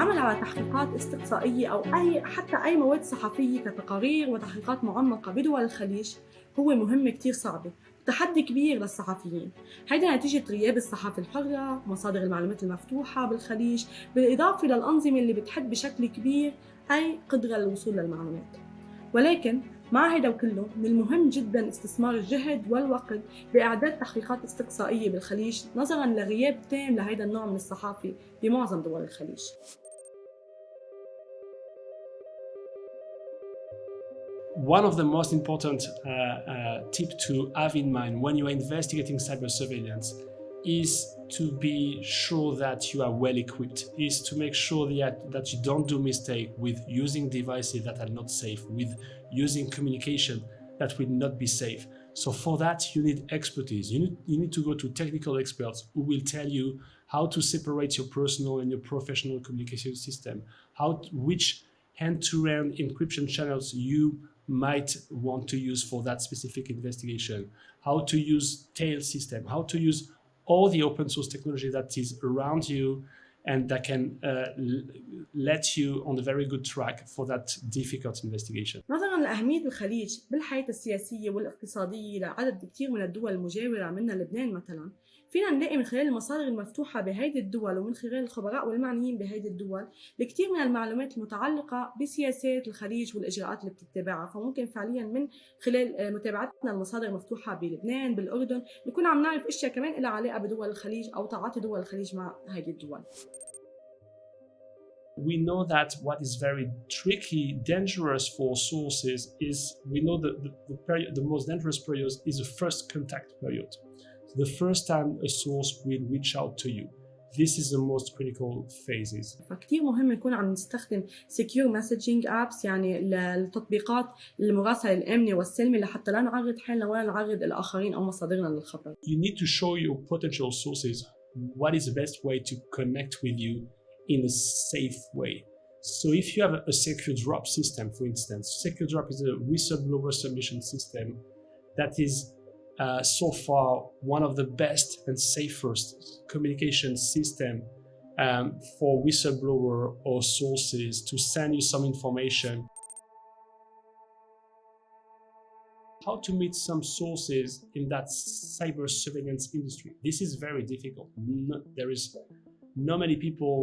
العمل على تحقيقات استقصائية أو حتى أي مواد صحفية كتقارير وتحقيقات معمقة بدول الخليج هو مهمة كتير صعبة، تحدي كبير للصحفيين. هيدا نتيجة غياب الصحافة الحرة ومصادر المعلومات المفتوحة بالخليج، بالإضافة للأنظمة اللي بتحد بشكل كبير أي قدرة للوصول للمعلومات. ولكن مع هيدا وكله من المهم جدا استثمار الجهد والوقت بإعداد تحقيقات استقصائية بالخليج نظرا لغياب تام لهيدا النوع من الصحافة بمعظم دول الخليج. One of the most important tips to have in mind when you are investigating cyber surveillance is to be sure that you are well equipped, is to make sure that you don't do mistake with using devices that are not safe, with using communication that will not be safe. So for that, you need expertise. You need to go to technical experts who will tell you how to separate your personal and your professional communication system, which hand-to-hand encryption channels you might want to use for that specific investigation, how to use tail system, how to use all the open source technology that is around you and that can let you on a very good track for that difficult investigation. نظراً لأهمية الخليج بالحياة السياسية والاقتصادية لعدد كتير من الدول المجاورة منها لبنان مثلاً، فينا نلاقي من خلال المصادر المفتوحة بهيدي الدول ومن خلال الخبراء والمعنيين بهيدي الدول الكثير من المعلومات المتعلقة بسياسات الخليج والإجراءات اللي بتتبعها. فممكن فعلياً من خلال متابعتنا المصادر المفتوحة بلبنان بالأردن نكون عم نعرف أشياء كمان لها علاقة بدول الخليج أو تعاطي دول الخليج مع هيدي الدول. We know that what is very tricky, dangerous for sources is, we know that the most dangerous period is the first contact period. So the first time a source will reach out to you. This is the most critical phases. فكتير مهم نكون عم نستخدم secure messaging apps، يعني التطبيقات المراسلة الآمنة والسلمة لحتى لا نعرض حالنا ولا نعرض الآخرين أو مصادرنا للخطر. You need to show your potential sources what is the best way to connect with you in a safe way. So if you have a secure drop system, for instance, secure drop is a whistleblower submission system that is so far one of the best and safest communication system for whistleblower or sources to send you some information. How to meet some sources in that cyber surveillance industry. This is very difficult. There is not many people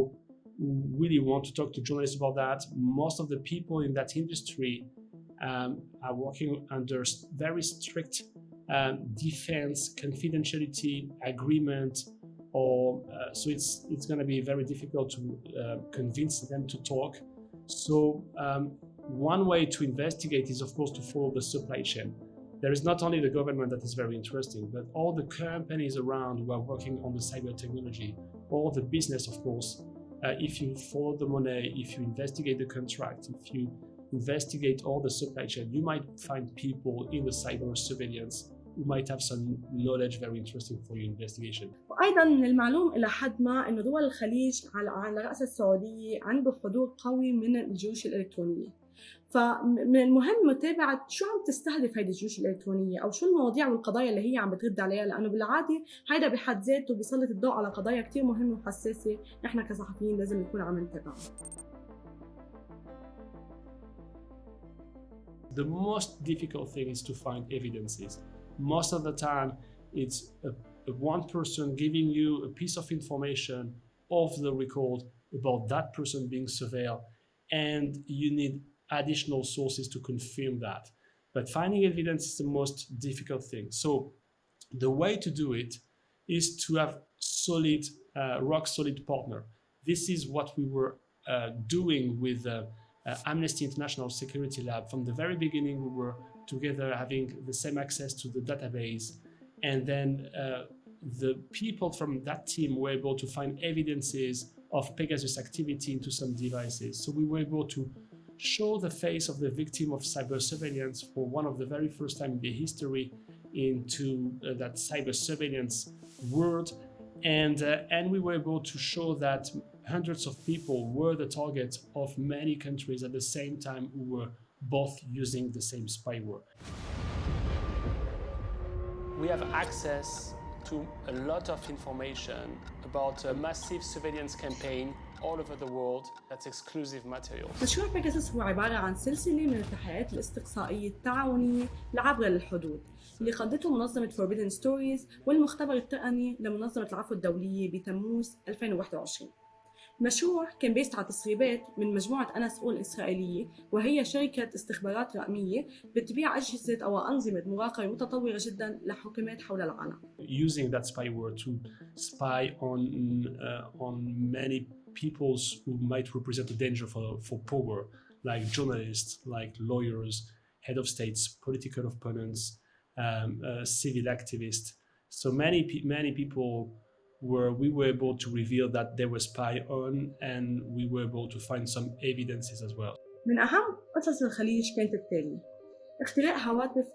who really want to talk to journalists about that. Most of the people in that industry are working under very strict defense confidentiality agreement, or so it's going to be very difficult to convince them to talk. So one way to investigate is, of course, to follow the supply chain. There is not only the government that is very interesting, but all the companies around who are working on the cyber technology, all the business, of course. If you follow the money, if you investigate the contract, if you investigate all the supply chain, you might find people in the cyber surveillance who might have some knowledge very interesting for your investigation. وأيضاً من المعلوم إلى حد ما إنه دول الخليج على رأس السعودية عنده حضور قوي من الجيوش الإلكترونية. فمن المهم متابعة شو عم تستهدف هيدي الجيوش الإلكترونية أو شو المواضيع والقضايا اللي هي عم بترد عليها، لأنه بالعادة هيدا بحد ذاته بيسلط الضوء على قضايا كتير مهمة وحساسة نحن كصحفيين لازم نكون عم نتابعها. The most difficult thing is to find evidences. Most of the time, it's one person giving you a piece of information off the record about that person being surveilled, and you need additional sources to confirm that. But finding evidence is the most difficult thing. So the way to do it is to have solid, rock-solid partner. This is what we were doing with Amnesty International Security Lab. From the very beginning, we were together having the same access to the database, and then the people from that team were able to find evidences of Pegasus activity into some devices. So we were able to show the face of the victim of cyber surveillance for one of the very first time in the history into that cyber surveillance world, and we were able to show that hundreds of people were the target of many countries at the same time who were both using the same spyware. We have access to a lot of information about a massive surveillance campaign all over the world. That's exclusive materials. مشروع بيجاسوس هو عبارة عن سلسلة من التحقيقات الاستقصائية التعاونية العابرة للحدود اللي قدته منظمة Forbidden Stories والمختبر التقني لمنظمة العفو الدولية بتموز 2021. المشروع كان بيسعى تسريبات من مجموعة NSO الإسرائيلية، وهي شركة استخبارات رقمية بتبيع أجهزة أو أنظمة مراقبة متطورة جدا لحكومات حول العالم. Using that spyware to spy on many peoples who might represent a danger for power, like journalists, like lawyers, head of states, political opponents, civil activists. So many people we were able to reveal that they were spied on, and we were able to find some evidences as well. من أهم قصص الخليج كانت التالية: اختراق هواتف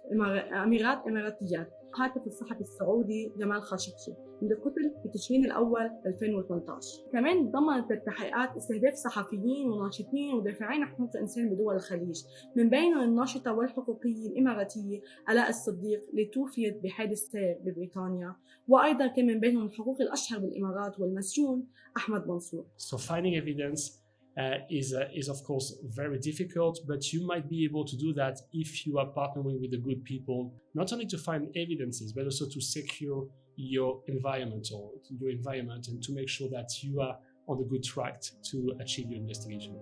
إماراتيات هاتف الصحفي السعودي جمال خاشقجي اللي قتل في تشرين الأول 2018. كمان ضمنت التحقيقات استهداف صحفيين وناشطين ودافعين حقوق الإنسان بدول الخليج، من بينهم الناشطة والحقوقية الإماراتية آلاء الصديق اللي توفيت بحادث سير ببريطانيا، وأيضا كان من بينهم الحقوقي الأشهر بالإمارات والمسجون أحمد منصور. So finding evidence is of course very difficult, but you might be able to do that if you are partnering with the good people, not only to find evidences, but also to secure your environment and to make sure that you are on the good track to achieve your investigation.